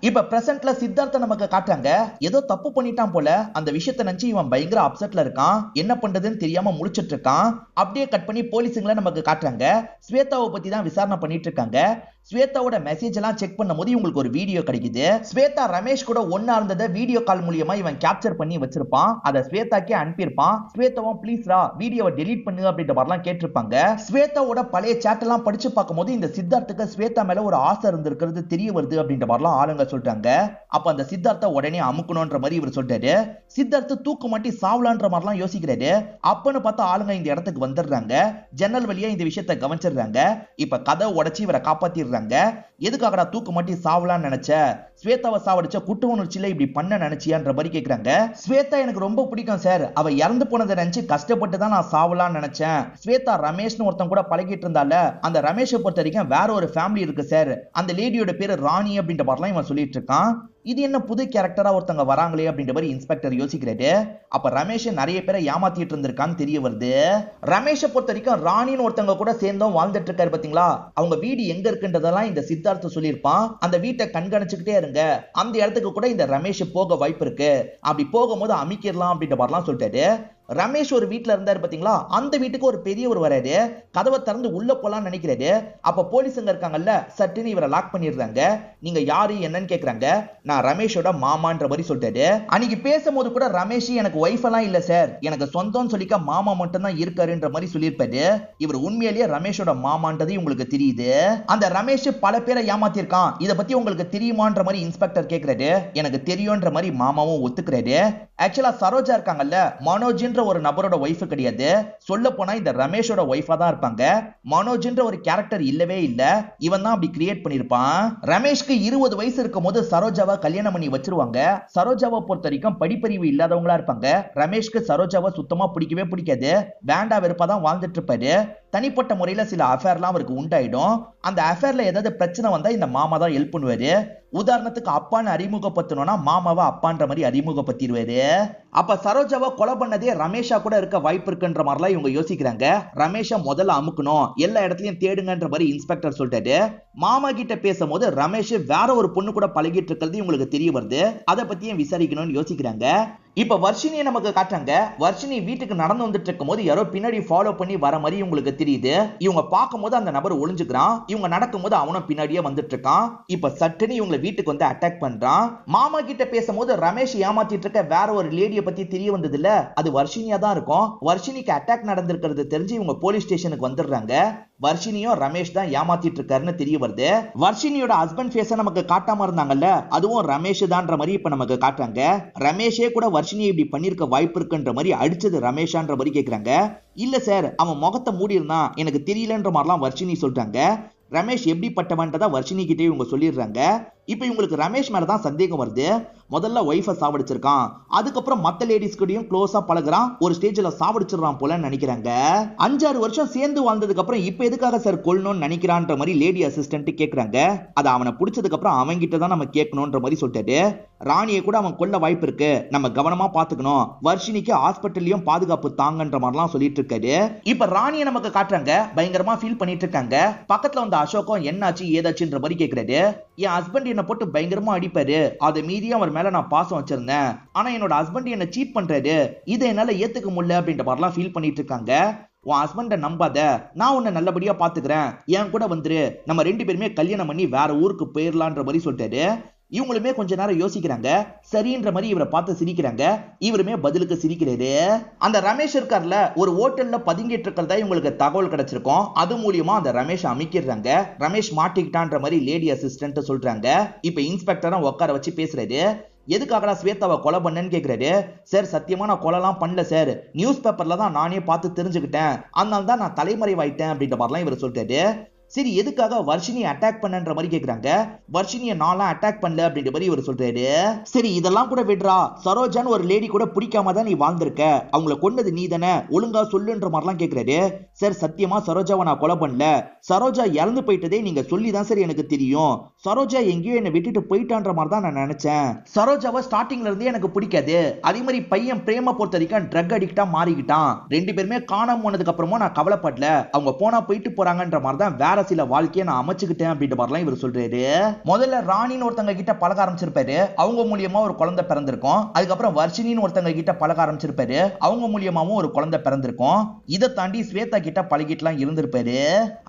இப்ப பிரசன்ட்ல சித்தார்த்த நமக்கு காட்டுறாங்க. ஏதோ தப்பு பண்ணிட்டான் போல, அந்த விஷயத்தை நினைச்சு இவன் பயங்கர அப்செட்ல இருக்கான். என்ன பண்றதுன்னு தெரியாம முழிச்சிட்டு இருக்கான். அப்படியே கட் பண்ணி போலீஸுங்களை நமக்கு காட்டுறாங்க. ஸ்வேதாவை பத்தி தான் விசாரணை பண்ணிட்டு இருக்காங்க. ஸ்வேதாவோட மெசேஜ் எல்லாம் செக் பண்ணும்போது இவங்களுக்கு ஒரு வீடியோ கிடைக்குது. ஸ்வேதா ரமேஷ் கூட ஒன்னா இருந்ததை வீடியோ கால் மூலியமா இவன் கேப்சர் பண்ணி வச்சிருப்பான். அதை ஸ்வேதாக்கே அனுப்பியிருப்பான். ஸ்வேதாவும் ப்ளீஸ் ரா வீடியோவை டெலீட் பண்ணு அப்படின்ற மாதிரிலாம் கேட்டிருப்பாங்க. ஸ்வேதாவோட பழைய சாட் எல்லாம் படிச்சு பார்க்கும்போது இந்த சித்தார்த்துக்கு ஸ்வேதா மேல ஒரு ஆசை இருந்திருக்கிறது தெரிய வருது அப்படின்ற மாதிரிலாம் ஆளுங்க சொல்றாங்க. அப்ப அந்த சித்தார்த்த உடனே அமுக்கணும்ன்ற மாதிரி இவர் சொல்றாரு. சித்தார்த்து தூக்கு மாட்டி சாவலான்ற மாதிரிலாம் யோசிக்கிறாரு. அப்பன்னு பார்த்தா ஆளுங்க இந்த இடத்துக்கு வந்துடுறாங்க. ஜன்னல் வழியா இந்த விஷயத்தை கவனிச்சிடுறாங்க. இப்ப கதை உடைச்சு இவரை காப்பாத்திடுறாங்க. எதுக்காகடா தூக்கு மாட்டி சாவலான்னு நினைச்ச, ஸ்வேதாவை சாவடிச்ச குற்ற உணர்ச்சியில இப்படி பண்ண நினைச்சியான்ற மாதிரி கேக்குறாங்க. ஸ்வேதா எனக்கு ரொம்ப பிடிக்கும் சார், அவ இறந்து போனதை நினைச்சு கஷ்டப்பட்டு தான் நான் சாவலான்னு நினைச்சேன். ஸ்வேதா ரமேஷ்னு ஒருத்தன் கூட பழகிட்டு இருந்தால, அந்த ரமேஷை பொறுத்த வரைக்கும் வேற ஒரு ஃபேமிலி இருக்கு சார், அந்த லேடியோட பேரு ராணி அப்படின்ற மாதிரிலாம் இவன் சொல்லிட்டு இருக்கான். இது என்ன புது கேரக்டரா ஒருத்தங்க வராங்களே அப்படின்ற மாதிரி இன்ஸ்பெக்டர் யோசிக்கிறாரு. அப்ப ரமேஷ் நிறைய பேரை ஏமாத்திட்டு இருந்திருக்கான்னு தெரிய வருது. ரமேஷை பொறுத்த வரைக்கும் ராணின்னு ஒருத்தங்க கூட சேர்ந்தும் வாழ்ந்துட்டு இருக்காரு பாத்தீங்களா, அவங்க வீடு எங்க இருக்குன்றதெல்லாம் இந்த சித்தார்த்த சொல்லியிருப்பான். அந்த வீட்டை கண்காணிச்சுக்கிட்டே இருங்க, அந்த இடத்துக்கு கூட இந்த ரமேஷ் போக வாய்ப்பு இருக்கு, அப்படி போகும்போது அமைக்கிடலாம் அப்படின்ற மாதிரிலாம் சொல்லிட்டாரு. ரமேஷ் ஒரு வீட்டுல இருந்தாரு பாத்தீங்களா, அந்த வீட்டுக்கு ஒரு பெரியவர் வராரு. கதவை திறந்து உள்ள போலான்னு நினைக்கிறாரு. அப்ப போலீஸுங்க இருக்காங்கல்ல, சட்டுன்னு இவரை லாக் பண்ணிடுறாங்க. நீங்க யாரு என்னன்னு கேக்குறாங்க. நான் ரமேஷோட மாமான்ற மாதிரி சொல்லிட்டாரு. அன்னைக்கு பேசும்போது கூட ரமேஷ் எனக்கு ஒய்ஃப் எல்லாம் இல்ல சார், எனக்கு சொந்தம்னு சொல்லிக்க மாமா மட்டும் தான் இருக்காருன்ற மாதிரி சொல்லியிருப்பாரு. இவர் உண்மையிலேயே ரமேஷோட மாமான்றது உங்களுக்கு தெரியுது. அந்த ரமேஷ் பல பேரை ஏமாத்திருக்கான், இதை பத்தி உங்களுக்கு தெரியுமான்ற மாதிரி இன்ஸ்பெக்டர் கேக்குறாரு. எனக்கு தெரியும்ன்ற மாதிரி மாமாவும் ஒத்துக்கிறாரு. ஆக்சுவலா சரோஜா இருக்காங்கல்ல, மனோஜ்ன்ற ஒரு நபரோட ஒய்ஃப் கிடையாது, சொல்ல போனா இந்த ரமேஷோட ஒய்ஃபா தான் இருப்பாங்க. மனோஜ்ன்ற ஒரு கேரக்டர் இல்லவே இல்ல, இவன் தான் அப்படி கிரியேட் பண்ணிருப்பான். ரமேஷ்க்கு 20 வயசு இருக்கும் போது சரோஜாவை கல்யாணம் பண்ணி வச்சிருவாங்க. சரோஜாவை பொறுத்த வரைக்கும் படிப்பறிவு இல்லாதவங்களா இருப்பாங்க. ரமேஷ்க்கு சரோஜாவை சுத்தமா பிடிக்கவே பிடிக்காது, வேண்டா வெறுப்பா தான் வாழ்ந்துட்டு இருப்பாரு. தனிப்பட்ட முறையில சில அஃபேர்லாம் அவருக்கு உண்டாயிடும். அந்த அஃபேர்ல ஏதாவது பிரச்சனை வந்தா இந்த மாமா தான் ஹெல்ப் பண்ணுவாரு. உதாரணத்துக்கு அப்பான்னு அறிமுகப்படுத்தணும்னா மாமாவை அப்பான்ற மாதிரி அறிமுகப்படுத்திடுவாரு. அப்ப சரோஜாவை கொலை பண்ணதே ரமேஷா கூட இருக்க வாய்ப்பு இருக்குன்ற மாதிரிலாம் இவங்க யோசிக்கிறாங்க. ரமேஷா முதல்ல அமுக்கணும், எல்லா இடத்துலயும் தேடுங்கன்ற மாதிரி இன்ஸ்பெக்டர் சொல்லிட்டாரு. மாமா கிட்ட பேசும்போது ரமேஷ் வேற ஒரு பொண்ணு கூட பழகிட்டு இருக்கிறது இவங்களுக்கு தெரிய வருது. அதை பத்தியும் விசாரிக்கணும்னு யோசிக்கிறாங்க. இப்ப வர்ஷினியை நமக்கு காட்டுறாங்க. வர்ஷினி வீட்டுக்கு நடந்து வந்துட்டு இருக்கும் போது யாரோ பின்னாடி ஃபாலோ பண்ணி வர மாதிரி உங்களுக்கு தெரியுது. இவங்க பார்க்கும்போது அந்த நபர் ஒளிஞ்சுக்கிறான். இவங்க நடக்கும்போது அவனும் பின்னாடியே வந்துட்டு இருக்கான். இப்ப சட்டுன்னு இவங்க வீட்டுக்கு வந்து அட்டாக் பண்றான். மாமா கிட்ட பேசும்போது ரமேஷ் ஏமாத்திட்டு இருக்க வேற ஒரு லேடியை பத்தி தெரிய வந்தது இல்ல, அது வர்ஷினியா தான் இருக்கும். வர்ஷினிக்கு அட்டாக் நடந்திருக்கிறது தெரிஞ்சு இவங்க போலீஸ் ஸ்டேஷனுக்கு வந்துடுறாங்க. வர்ஷினியும் ரமேஷ் தான் ஏமாத்திட்டு இருக்காருன்னு தெரிய வருது. வர்ஷினியோட ஹஸ்பண்ட் ஃபேஸ நமக்கு காட்டாம இருந்தாங்கல்ல, அதுவும் ரமேஷ் தான்ற மாதிரி இப்ப நமக்கு காட்டுறாங்க. ரமேஷே கூட வர்ஷினி இப்படி பண்ணிருக்க வாய்ப்பு இருக்குன்ற மாதிரி அடிச்சது ரமேஷான்ற மாதிரி கேக்குறாங்க. இல்ல சார், அவன் முகத்தை மூடி இருந்தான், எனக்கு தெரியலன்ற மாதிரிலாம் வர்ஷினி சொல்றாங்க. ரமேஷ் எப்படிப்பட்டவன்றதா வர்ஷினி கிட்டே இவங்க சொல்லிடுறாங்க. இப்ப இவங்களுக்கு ரமேஷ் மேலதான் சந்தேகம் வருது. முதல்ல ஒய்ஃபை சாவடிச்சிருக்கான், அதுக்கப்புறம் மத்த லேடிஸ் கூடயும் க்ளோஸா பழகுறான், ஒரு ஸ்டேஜ்ல சாவடிச்சிடறான் போல நினைக்கிறாங்க. 5-6 வருஷம் சேர்ந்து வாழ்ந்ததுக்கு அப்புறம் இப்ப எதுக்காக சார் கொல்லணும்னு நினைக்கிறான்ற மாதிரி லேடி அசிஸ்டன்ட் கேக்குறாங்க. அது அவனை பிடிச்சதுக்கு அப்புறம் அவன் கிட்ட தான் நம்ம கேட்கணும்ன்ற மாதிரி சொல்லிட்டாரு. ராணியை கூட அவன் கொல்ல வாய்ப்பு இருக்கு, நம்ம கவனமா பாத்துக்கணும், வர்ஷினிக்கு ஹாஸ்பிட்டல்லையும் பாதுகாப்பு தாங்கன்ற மாதிரிலாம் சொல்லிட்டு இருக்காரு. இப்ப ராணியை நமக்கு காட்டுறாங்க. பயங்கரமா ஃபீல் பண்ணிட்டு இருக்காங்க. பக்கத்துல வந்து அசோகம் என்னாச்சு ஏதாச்சுன்ற மாதிரி கேக்குறாரு. என் ஹஸ்பண்ட் என்ன போட்டு பயங்கரமா அடிப்பாரு, அதை மீறி அவர் மேல நான் பாசம் வச்சிருந்தேன், ஆனா என்னோட ஹஸ்பண்ட் என்ன சீட் பண்றாரு, இதை என்னால ஏத்துக்க முடியல அப்படின்ற மாதிரிலாம் ஃபீல் பண்ணிட்டு இருக்காங்க. உன் ஹஸ்பண்ட நம்பாத, நான் உன்னை நல்லபடியா பாத்துக்கிறேன், என் கூட வந்துரு, நம்ம 2 பேருமே கல்யாணம் பண்ணி வேற ஊருக்கு போயிடலான்ற மாதிரி சொல்லிட்டாரு. இவங்களுமே கொஞ்ச நேரம் யோசிக்கிறாங்க. சரின்ற மாதிரி இவரை பார்த்து சிரிக்கிறாங்க. இவருமே பதிலுக்கு சிரிக்கிறாரு. அந்த ரமேஷ் இருக்கார்ல, ஒரு ஹோட்டல்ல பதுங்கிட்டு இருக்கிறதா இவங்களுக்கு தகவல் கிடைச்சிருக்கும். அது மூலியமா அந்த ரமேஷ் அமைக்கிறாங்க. ரமேஷ் மாட்டிக்கிட்டான்ற மாதிரி லேடி அசிஸ்டன்ட் சொல்றாங்க. இப்ப இன்ஸ்பெக்டரும் உட்கார வச்சு பேசுறாரு. எதுக்காகடா ஸ்வேதாவை கொலை பண்ணேன்னு கேக்குறாரு. சார் சத்தியமா நான் கொலைலாம் பண்ணல சார், நியூஸ் பேப்பர்ல தான் நானே பார்த்து தெரிஞ்சுக்கிட்டேன், அதனால தான் நான் தலைமறைவாயிட்டேன் அப்படின்ற மாதிரிலாம் இவர் சொல்றாரு. சரி எதுக்காக வர்ஷினியை அட்டாக் பண்ணன்ற மாதிரி கேக்குறாங்க. வர்ஷினியை நான்லாம் அட்டாக் பண்ணல அப்படின்ற மாதிரி இவர் சொல்றாரு. சரி இதெல்லாம் கூட விடுறா, சரோஜான்னு ஒரு லேடி கூட பிடிக்காம தான் நீ வாழ்ந்திருக்க, அவங்கள கொன்னது நீ தானே, ஒழுங்கா சொல்லுன்ற மாதிரிலாம் கேக்குறாரு. சார் சத்தியமா சரோஜாவை நான் கொலை பண்ணல, சரோஜா இறந்து போயிட்டதே நீங்க சொல்லி தான் சார் எனக்கு தெரியும், சரோஜா எங்கேயோ என்னை விட்டுட்டு போயிட்டான்ற மாதிரி தான் நான் நினைச்சேன், சரோஜாவை ஸ்டார்டிங்ல இருந்தே எனக்கு பிடிக்காது, அதே மாதிரி பையன் பிரேம பொறுத்த வரைக்கும் ட்ரக் அடிக்டா மாறிக்கிட்டான், ரெண்டு பேருமே காணாம போனதுக்கு அப்புறமா நான் கவலைப்படல, அவங்க போனா போயிட்டு போறாங்கன்ற மாதிரி தான் வேற சில வாழ்க்கையை நான் அமைச்சுக்கிட்டேன் அப்படின்ற மாதிரிலாம் இவர் சொல்றாரு. முதல்ல ராணின்னு ஒருத்தங்க கிட்ட பழக ஆரம்பிச்சிருப்பாரு, அவங்க மூலியமா ஒரு குழந்தை பிறந்திருக்கும். அதுக்கப்புறம் வர்ஷினின்னு ஒருத்தங்க கிட்ட பழக ஆரம்பிச்சிருப்பாரு, அவங்க மூலியமாவும் ஒரு குழந்தை பிறந்திருக்கும். இதை தாண்டி ஸ்வேதா கிட்ட பழகிட்டுலாம் இருந்திருப்பாரு.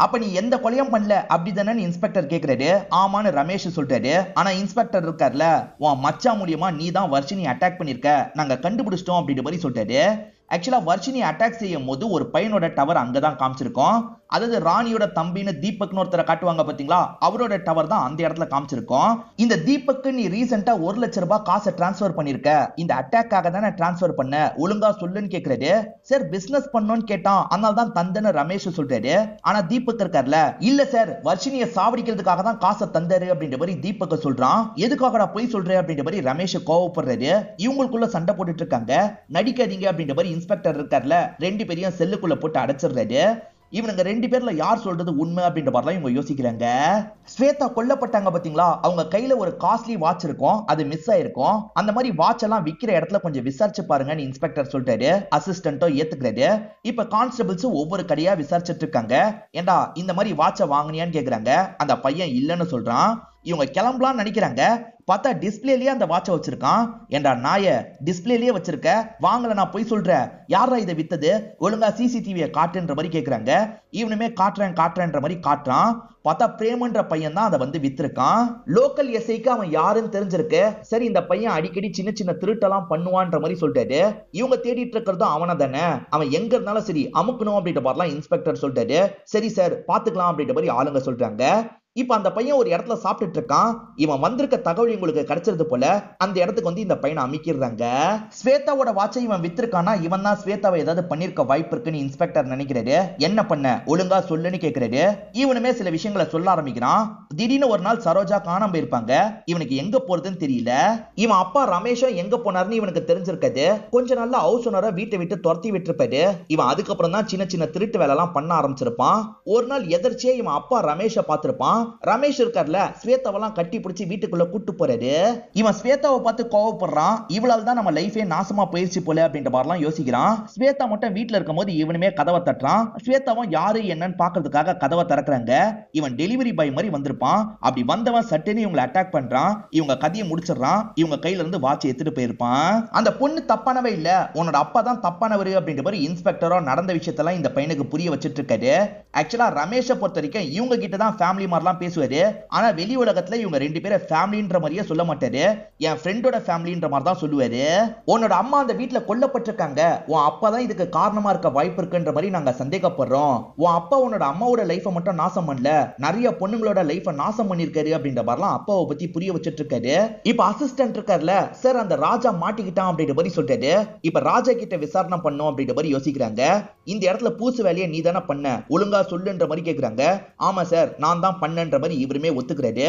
அப்ப நீ எந்த கொலையும் பண்ணல அப்படிதானே இன்ஸ்பெக்டர் கேக்குறாரு. ஆமான்னு ரமேஷ் சொல்றாரு. ஆனா இன்ஸ்பெக்டர் இருக்கார்ல, உன் மச்சா மூலியமா நீ தான் வர்ஷினி அட்டாக் பண்ணிருக்க, நாங்க கண்டுபிடிச்சிட்டோம் அப்படின்ற மாதிரி சொல்றாரு. ஆக்சுவலா வர்ஷினி அட்டாக் செய்யும் போது ஒரு பையனோட டவர் அங்கதான் காமிச்சிருக்கோம். அதாவது ராணியோட தம்பின்னு தீபக்னு ஒருத்தரை காட்டுவாங்க பாத்தீங்களா, அவரோட டவர் தான் அந்த இடத்துல காமிச்சிருக்கோம். இந்த தீபக்கு நீ ரீசெண்டா 1 லட்சம் ரூபாய் காசை டிரான்ஸ்பர் பண்ணிருக்க, இந்த அட்டாக்காக தானே டிரான்ஸ்பர் பண்ண, ஒழுங்கா சொல்லுன்னு கேக்குறாரு. சார் பிசினஸ் பண்ணணும்னு கேட்டான், அதனால தான் தந்தன்னு ரமேஷ் சொல்றாரு. ஆனா தீபக் இருக்கார்ல, இல்ல சார் வர்ஷினியை சாவடிக்கிறதுக்காக தான் காசை தந்தாரு அப்படின்ற மாதிரி தீபக் சொல்றான். எதுக்காகடா போய் சொல்ற அப்படின்ற மாதிரி ரமேஷ் கோவப்படுறாரு. இவங்களுக்குள்ள சண்டை போட்டுட்டு இருக்காங்க. நடிக்காதீங்க அப்படின்ற மாதிரி இன்ஸ்பெக்டர் இருக்கார்ல, ரெண்டு பேரையும் செல்லுக்குள்ள போட்டு அடைச்சிடுறாரு. இவனுங்க ரெண்டு பேர்ல யார் சொல்றது உண்மை அப்படின்ற மாதிரிலாம் இவங்க யோசிக்கிறாங்க. ஸ்வேதா கொல்லப்பட்டாங்க பாத்தீங்களா, அவங்க கையில ஒரு காஸ்ட்லி வாட்ச் இருக்கும், அது மிஸ் ஆயிருக்கும். அந்த மாதிரி வாட்ச் எல்லாம் விக்கிற இடத்துல கொஞ்சம் விசாரிச்சு பாருங்கன்னு இன்ஸ்பெக்டர் சொல்றாரு. அசிஸ்டன்ட்டோ ஏத்துக்கிறாரு. இப்ப கான்ஸ்டபிள்ஸ் ஒவ்வொரு கடையா விசாரிச்சுட்டு இருக்காங்க. ஏண்டா இந்த மாதிரி வாட்சை வாங்கினியான்னு கேக்குறாங்க. அந்த பையன் இல்லன்னு சொல்றான். இவங்க கிளம்பலாம்னு நினைக்கிறாங்க. பார்த்தா டிஸ்பிளேலயே அந்த வாட்சை வச்சிருக்கான். ஏண்டா நாய, டிஸ்பிளேலயே வச்சிருக்க, வாங்கல நான் போய் சொல்றேன், யாரா இதை வித்தது, ஒழுங்கா சிசிடிவியை காட்டுன்ற மாதிரி கேக்குறாங்க. இவனுமே காட்டுறேன்ற மாதிரி காட்டுறான். பார்த்தா பிரேமன்ற பையன் தான் அதை வந்து வித்திருக்கான். லோக்கல் எஸ்ஐக்கு அவன் யாருன்னு தெரிஞ்சிருக்கு. சரி இந்த பையன் அடிக்கடி சின்ன சின்ன திருட்டெல்லாம் பண்ணுவான்ற மாதிரி சொல்லிட்டாரு. இவங்க தேடிட்டு இருக்கிறதும் அவனை தானே, அவன் எங்க இருந்தாலும் சரி அமுக்கணும் அப்படின்ற மாதிரிலாம் இன்ஸ்பெக்டர் சொல்லிட்டாரு. சரி சார் பாத்துக்கலாம் அப்படின்ற மாதிரி ஆளுங்க சொல்றாங்க. இப்ப அந்த பையன் ஒரு இடத்துல சாப்பிட்டுட்டு இருக்கான். இவன் வந்திருக்க தகவல் உங்களுக்கு கிடைச்சது போல அந்த இடத்துக்கு வந்து இந்த பையனை அமைக்கிறாங்க. ஸ்வேதாவோட வாட்சை இவன் வித்திருக்கானா, இவன் தான் ஸ்வேதாவை ஏதாவது பண்ணிருக்க வாய்ப்பு இருக்குன்னு இன்ஸ்பெக்டர் நினைக்கிறாரு. என்ன பண்ண ஒழுங்கா சொல்லுன்னு கேக்குறாரு. இவனுமே சில விஷயங்களை சொல்ல ஆரம்பிக்கிறான். திடீர்னு ஒரு நாள் சரோஜா காணாம போயிருப்பாங்க. இவனுக்கு எங்க போறதுன்னு தெரியல. இவன் அப்பா ரமேஷும் எங்க போனாருன்னு இவனுக்கு தெரிஞ்சிருக்காது. கொஞ்ச நாள்ல ஹவுஸ் ஓனரை வீட்டை விட்டு துரத்தி விட்டுருப்பாரு. இவன் அதுக்கப்புறம் தான் சின்ன சின்ன திருட்டு வேலை எல்லாம் பண்ண ஆரம்பிச்சிருப்பான். ஒரு நாள் எதிர்ச்சியே இவன் அப்பா ரமேஷை பார்த்திருப்பான். ரமேஷ் இருக்கார்ல, ஸ்வேதாவெல்லாம் கட்டி பிடிச்சி வீட்டுக்குள்ள கூட்டு போறாரு. இவன் ஸ்வேதாவை பார்த்து கோவப்படுறான். இவளால் தான் நம்ம லைஃபே நாசமா போயிருச்சு போல அப்படின்ற மாதிரிலாம் யோசிக்கிறான். ஸ்வேதா மட்டும் வீட்டுல இருக்கும் போது இவனுமே கதவை தட்டுறான். ஸ்வேதாவும் யாரு என்னன்னு பாக்குறதுக்காக கதவை திறக்கிறாங்க. இவன் டெலிவரி பாய் மாதிரி வந்திருப்பான். அப்படி வந்தவன் சட்டுன்னு இவங்களை அட்டாக் பண்றான். இவங்க கதையை முடிச்சிடறான். இவங்க கையில இருந்து வாட்ச் எடுத்துட்டு போயிருப்பான். அந்த பொண்ணு தப்பானவே இல்ல, உன்னோட அப்பா தான் தப்பானவரு அப்படின்ற மாதிரி இன்ஸ்பெக்டரோ நடந்த விஷயத்தெல்லாம் இந்த பையனுக்கு புரிய வச்சிட்டு இருக்காரு. ஆக்சுவலா ரமேஷை பொறுத்த வரைக்கும் இவங்க கிட்ட தான் ஃபேமிலி மாதிரிலாம் பேசுவாரு. ஆனா வெளி உலகத்துல இவங்க ரெண்டு பேரும் ஃபேமிலின்ற மாதிரியே சொல்ல மாட்டாரு. என் ஃப்ரெண்டோட ஃபேமிலின்ற மாதிரி தான் சொல்லுவாரு. உன்னோட அம்மா அந்த வீட்டுல கொல்லப்பட்டிருக்காங்க, உன் அப்பா தான் இதுக்கு காரணமா இருக்க வாய்ப்பு இருக்குன்ற மாதிரி நாங்க சந்தேகப்படுறோம். உன் அப்பா உன்னோட அம்மாவோட லைஃபை மட்டும் நாசம் பண்ணல, நிறைய பொண்ணுங்களோட லைஃபை நாசம் பண்ணிருக்காரு அப்படின்ற மாதிரிலாம் அப்பாவை பத்தி புரிய வச்சிட்டு இருக்காரு. இப்ப அசிஸ்டன்ட் இருக்காருல, சார் அந்த ராஜா மாட்டிக்கிட்டான் அப்படின்ற மாதிரி சொல்றாரு. இப்ப ராஜா கிட்ட விசாரணை பண்ணும் அப்படின்ற மாதிரி யோசிக்கிறாங்க. இந்த இடத்துல பூசு வேலையை நீ தானே பண்ண, ஒழுங்கா சொல்லுன்ற மாதிரி கேக்குறாங்க. ஆமா சார் நான் தான் பண்ணன்ற மாதிரி இவருமே ஒத்துக்கிறாரு.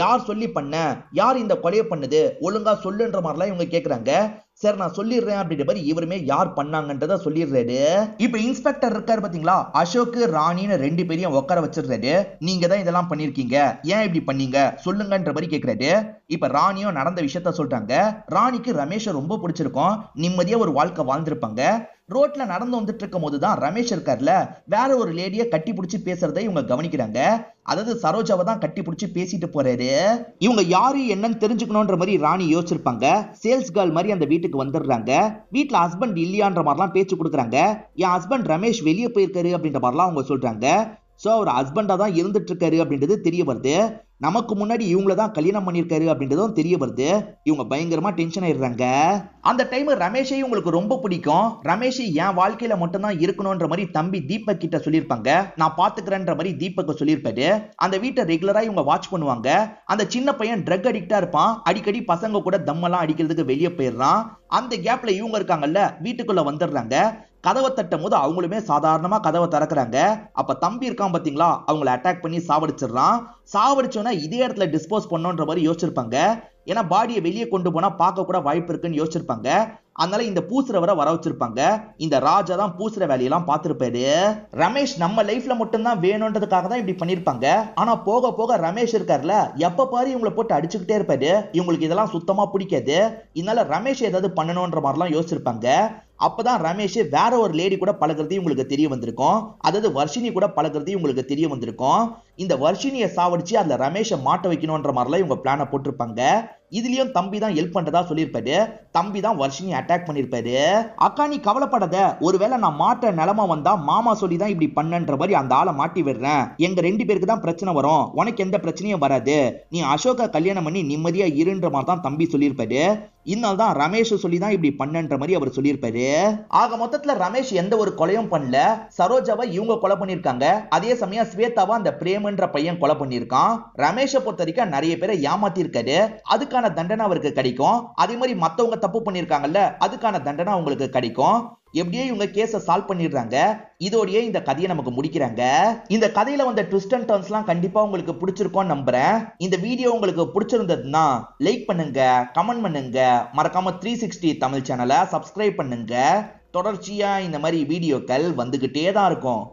யார் சொல்லி பண்ண, யார் இந்த கொலையை பண்ணது, ஒழுங்கா சொல்லுன்ற மாதிரிலாம் இவங்க கேக்குறாங்க. சார் நான் சொல்லிடுறேன் அப்படின்ற மாதிரி இவருமே யார் பண்ணாங்கன்றத சொல்லிடுறாரு. இப்ப இன்ஸ்பெக்டர் இருக்காரு பாத்தீங்களா, அசோக் ராணின்னு ரெண்டு பேரையும் உட்கார வச்சிடுறாரு. நீங்க தான் இதெல்லாம் பண்ணிருக்கீங்க, ஏன் இப்படி பண்ணீங்க சொல்லுங்கன்ற மாதிரி கேக்குறாரு. இப்ப ராணியும் நடந்த விஷயத்த சொல்றாங்க. ராணிக்கு ரமேஷ் ரொம்ப பிடிச்சிருக்கும், நிம்மதியா ஒரு வாழ்க்கை வாழ்ந்திருப்பாங்க. ரோட்ல நடந்து வந்துட்டு இருக்கும் போதுதான் ரமேஷ் இருக்கார்ல, வேற ஒரு லேடிய கட்டி பிடிச்சி பேசுறதை இவங்க கவனிக்கிறாங்க. அதாவது சரோஜாவை தான் கட்டி பிடிச்சி பேசிட்டு போறாரு. இவங்க யாரு என்னன்னு தெரிஞ்சுக்கணும்ன்ற மாதிரி ராணி யோசிச்சிருப்பாங்க. சேல்ஸ் கேர்ள் மாதிரி அந்த வீட்டுக்கு வந்துடுறாங்க. வீட்டுல ஹஸ்பண்ட் இல்லையான்ற மாதிரிலாம் பேச்சு கொடுக்குறாங்க. என் ஹஸ்பண்ட் ரமேஷ் வெளியே போயிருக்காரு அப்படின்ற மாதிரிலாம் அவங்க சொல்றாங்க. சோ அவர் ஹஸ்பண்டா தான் இருந்துட்டு இருக்காரு அப்படின்றது தெரிய வருது. நமக்கு முன்னாடி இவங்கள தான் கல்யாணம் பண்ணிருக்காரு அப்படின்றதும் தெரிய வருது. இவங்க பயங்கரமா டென்ஷன் ஆயிடுறாங்க. அந்த டைம் ரமேஷை உங்களுக்கு ரொம்ப பிடிக்கும். ரமேஷ் என் வாழ்க்கையில மட்டும் தான் இருக்கணும்ன்ற மாதிரி தம்பி தீபக் கிட்ட சொல்லியிருப்பாங்க. நான் பாத்துக்கிறேன்ற மாதிரி தீபக் சொல்லியிருப்பாரு. அந்த வீட்டை ரெகுலரா இவங்க வாட்ச் பண்ணுவாங்க. அந்த சின்ன பையன் ட்ரக் அடிக்டா இருப்பான். அடிக்கடி பசங்க கூட தம்மெல்லாம் அடிக்கிறதுக்கு வெளியே போயிடுறான். அந்த கேப்ல இவங்க இருக்காங்கல்ல வீட்டுக்குள்ள வந்துடுறாங்க. கதவை தட்டும் போது அவங்களுமே சாதாரணமா கதவை திறக்கிறாங்க. அப்ப தம்பி இருக்கான் பாத்தீங்களா, அவங்களை அட்டாக் பண்ணி சாவடிச்சிடறான். சாவடிச்சோன்னா இதே இடத்துல டிஸ்போஸ் பண்ணோன்ற மாதிரி யோசிச்சிருப்பாங்க. ஏன்னா பாடியை வெளியே கொண்டு போனா பார்க்க கூட வாய்ப்பு இருக்குன்னு யோசிச்சிருப்பாங்க. அதனால இந்த பூசுறவரை வர வச்சிருப்பாங்க. இந்த ராஜா தான் பூசுற வேலையெல்லாம் பார்த்திருப்பாரு. ரமேஷ் நம்ம லைஃப்ல மட்டும்தான் வேணும்ன்றதுக்காக தான் இப்படி பண்ணிருப்பாங்க. ஆனா போக போக ரமேஷ் இருக்காருல, எப்ப பாரு இவங்களை போட்டு அடிச்சுக்கிட்டே இருப்பாரு. இவங்களுக்கு இதெல்லாம் சுத்தமா பிடிக்காது. இதனால ரமேஷ் ஏதாவது பண்ணணும்ன்ற மாதிரிலாம் யோசிச்சிருப்பாங்க. அப்பதான் ரமேஷ் வேற ஒரு லேடி கூட பழகுறது உங்களுக்கு தெரிய வந்திருக்கும். அதாவது வர்ஷினி கூட பழகுறது உங்களுக்கு தெரிய வந்திருக்கும். இந்த வர்ஷினியை சாவடிச்சு அதுல ரமேஷை மாட்ட வைக்கணும்ன்ற மாதிரிலாம் இவங்க பிளான போட்டிருப்பாங்க. இதுலயும் தம்பி தான் ஹெல்ப் பண்றதா சொல்லியிருப்பாரு. தம்பி தான் வர்ஷினி அட்டாக் பண்ணிருப்பாரு. அக்கா நீ கவலைப்படாத, ஒருவேளை நான் மாட்ட நிலைமை வந்தா மாமா சொல்லி தான் இப்படி பண்ணன்ற மாதிரி அந்த ஆளை மாட்டி விடுறேன். எங்க 2 பேருக்கு தான் பிரச்சனை வரும், உனக்கு எந்த பிரச்சனையும் வராது. நீ அசோகா கல்யாணம் பண்ணி நிம்மதியா இருன்ற மாதிரி தான் தம்பி சொல்லியிருப்பாரு. இதனால தான் ரமேஷ் சொல்லி தான் இப்படி பண்ணன்ற மாதிரி அவர் சொல்லியிருப்பாரு. ஆக மொத்தத்துல ரமேஷ் எந்த ஒரு கொலையும் பண்ணல. சரோஜாவை இவங்க கொலை பண்ணிருக்காங்க. அதே சமயம் ஸ்வேதாவை அந்த பிரேம்ன்ற பையன் கொலை பண்ணிருக்கான். ரமேஷை பொறுத்த வரைக்கும் நிறைய பேரை ஏமாத்தி இருக்காரு. அதுக்கான தண்டனை அவருக்கு கிடைக்கும். அதே மாதிரி மத்தவங்க தப்பு பண்ணிருக்காங்கல்ல, அதுக்கான தண்டனை அவங்களுக்கு கிடைக்கும். எப்படியே இவங்க கேஸை சால்வ் பண்ணிடுறாங்க. இதோடயே இந்த கதையை நமக்கு முடிக்கிறாங்க. இந்த கதையில வந்த ட்விஸ்ட் அண்ட் டர்ன்ஸ்லாம் கண்டிப்பா உங்களுக்கு பிடிச்சிருக்கும் நம்புறேன். இந்த வீடியோ உங்களுக்கு பிடிச்சிருந்ததுன்னா லைக் பண்ணுங்க, கமெண்ட் பண்ணுங்க, மறக்காம 360 தமிழ் சேனலை சப்ஸ்கிரைப் பண்ணுங்க. தொடர்ச்சியா இந்த மாதிரி வீடியோக்கள் வந்துகிட்டே தான் இருக்கும்.